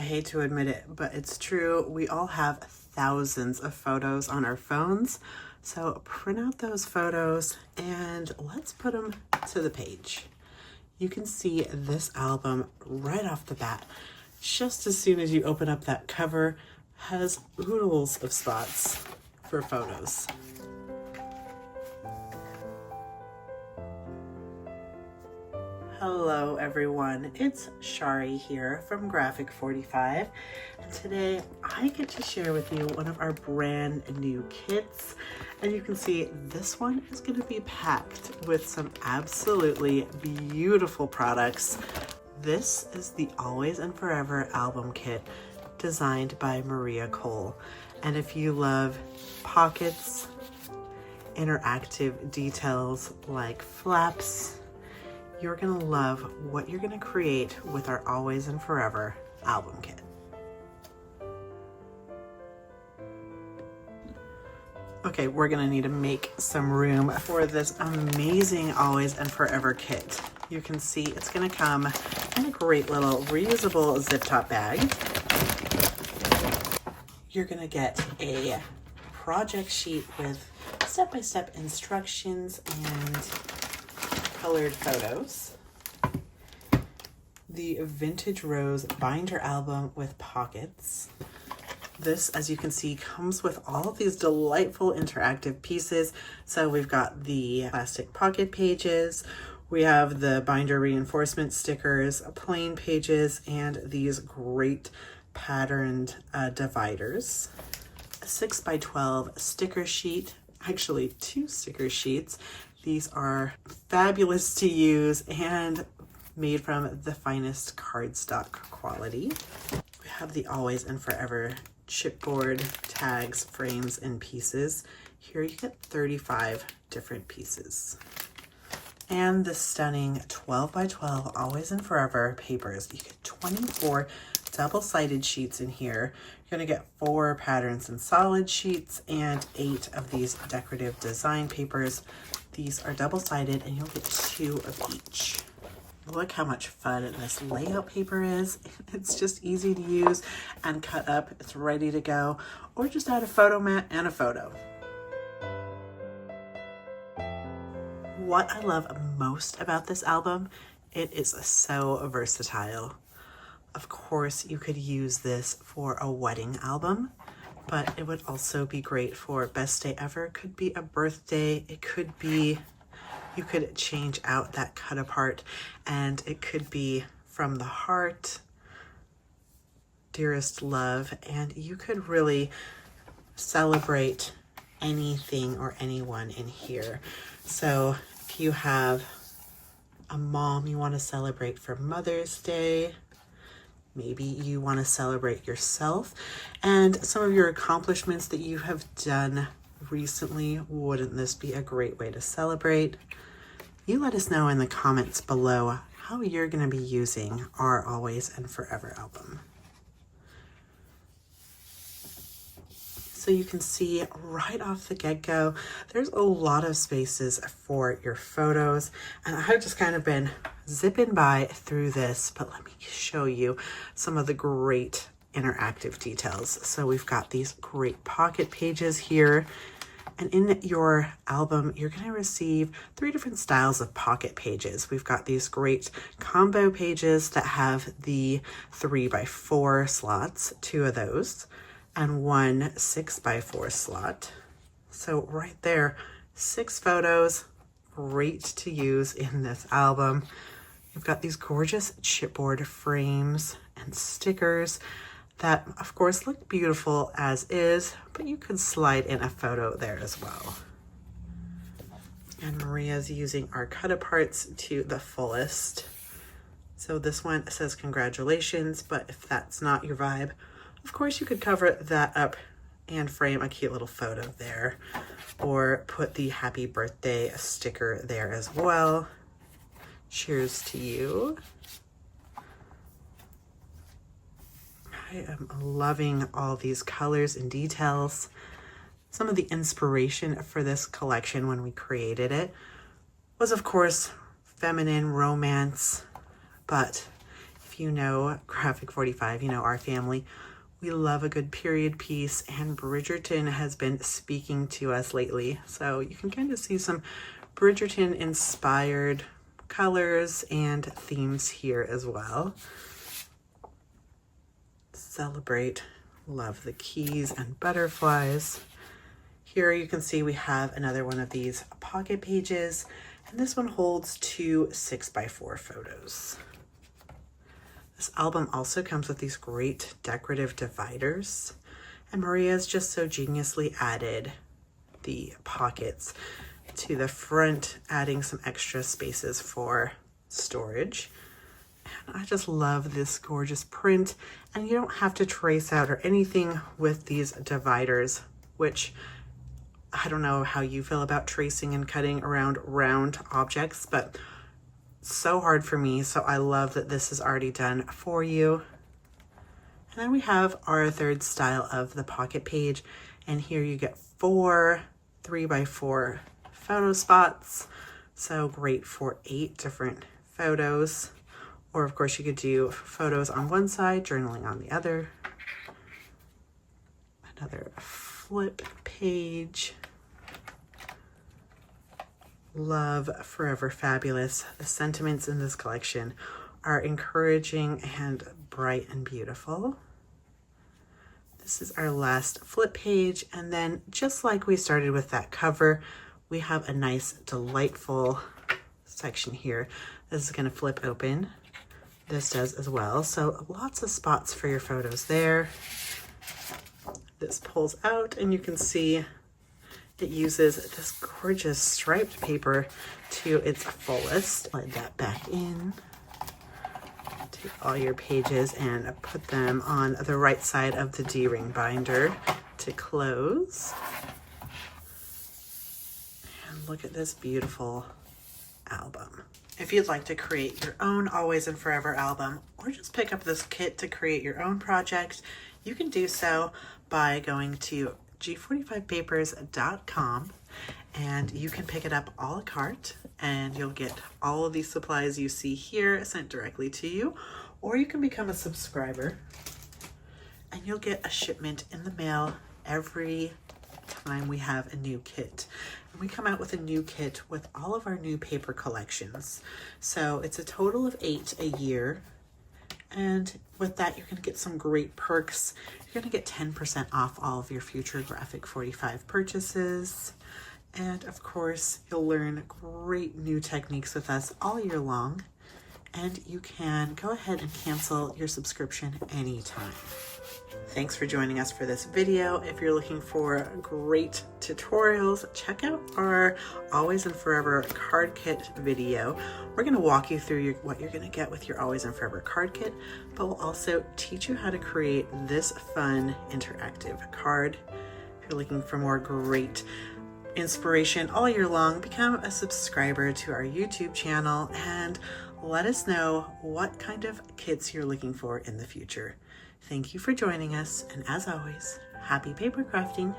hate to admit it, but it's true. We all have thousands of photos on our phones. So print out those photos and let's put them to the page. You can see this album right off the bat. Just as soon as you open up that cover, has oodles of spots for photos. Hello everyone, it's Charee here from Graphic 45, and today I get to share with you one of our brand new kits. And you can see this one is going to be packed with some absolutely beautiful products. This is the Always and Forever album kit designed by Maria Cole. And if you love pockets, interactive details like flaps, you're gonna love what you're gonna create with our Always and Forever album kit. Okay, we're gonna need to make some room for this amazing Always and Forever kit. You can see it's gonna come in a great little reusable zip top bag. You're gonna get a project sheet with step-by-step instructions and colored photos. The Vintage Rose binder album with pockets. This, as you can see, comes with all of these delightful interactive pieces. So we've got the plastic pocket pages, we have the binder reinforcement stickers, plain pages, and these great patterned dividers. A 6x12 sticker sheet, actually 2 sticker sheets. These are fabulous to use and made from the finest cardstock quality. We have the Always and Forever chipboard tags, frames, and pieces. Here you get 35 different pieces. And the stunning 12x12 Always and Forever papers. You get 24 double-sided sheets in here. You're gonna get 4 patterns and solid sheets and 8 of these decorative design papers. These are double-sided and you'll get 2 of each. Look how much fun this layout paper is. It's just easy to use and cut up. It's ready to go. Or just add a photo mat and a photo. What I love most about this album, it is so versatile. Of course, you could use this for a wedding album, but it would also be great for best day ever. It could be a birthday. It could be, you could change out that cut apart, and it could be from the heart, dearest love, and you could really celebrate anything or anyone in here. So if you have a mom you want to celebrate for Mother's Day, maybe you want to celebrate yourself and some of your accomplishments that you have done recently, wouldn't this be a great way to celebrate? You let us know in the comments below how you're going to be using our Always and Forever album. So you can see right off the get-go, there's a lot of spaces for your photos. And I've just kind of been zipping by through this, but let me show you some of the great interactive details. So we've got these great pocket pages here. And in your album, you're going to receive 3 different styles of pocket pages. We've got these great combo pages that have the 3x4 slots, 2 of those, and 1 6x4 slot. So right there, 6 photos, great to use in this album. You've got these gorgeous chipboard frames and stickers that of course look beautiful as is, but you could slide in a photo there as well. And Maria's using our cut aparts to the fullest. So this one says congratulations, but if that's not your vibe, of course you could cover that up and frame a cute little photo there, or put the happy birthday sticker there as well. Cheers to you. I am loving all these colors and details. Some of the inspiration for this collection when we created it was, of course, feminine romance, but if if you know Graphic 45, you know our family, we love a good period piece, and Bridgerton has been speaking to us lately. So you can kind of see some Bridgerton inspired colors and themes here as well. Celebrate, love the keys and butterflies. Here you can see we have another one of these pocket pages, and this one holds 2 6x4 photos. This album also comes with these great decorative dividers, and Maria's just so geniusly added the pockets to the front, adding some extra spaces for storage. And I just love this gorgeous print, and you don't have to trace out or anything with these dividers, which I don't know how you feel about tracing and cutting around round objects, but so hard for me. So I love that this is already done for you. And then we have our third style of the pocket page, and here you get 4 3x4 photo spots. So great for 8 different photos. Or of course you could do photos on one side, journaling on the other. Another flip page. Love Forever Fabulous. The sentiments in this collection are encouraging and bright and beautiful. This is our last flip page, and then just like we started with that cover, we have a nice delightful section here. This is going to flip open. This does as well, so lots of spots for your photos there. This pulls out, and you can see it uses this gorgeous striped paper to its fullest. Slide that back in. Take all your pages and put them on the right side of the D-ring binder to close. And look at this beautiful album. If you'd like to create your own Always and Forever album, or just pick up this kit to create your own project, you can do so by going to g45papers.com, and you can pick it up a la carte, and you'll get all of these supplies you see here sent directly to you, or you can become a subscriber and you'll get a shipment in the mail every time we have a new kit. And we come out with a new kit with all of our new paper collections, so it's a total of 8 a year. And with that, you're going to get some great perks. You're going to get 10% off all of your future Graphic 45 purchases. And of course, you'll learn great new techniques with us all year long. And you can go ahead and cancel your subscription anytime. Thanks for joining us for this video. If you're looking for great tutorials, check out our Always and Forever card kit video. We're going to walk you through what you're going to get with your Always and Forever card kit, but we'll also teach you how to create this fun interactive card. If you're looking for more great inspiration all year long, become a subscriber to our YouTube channel and let us know what kind of kits you're looking for in the future. Thank you for joining us, and as always, happy paper crafting.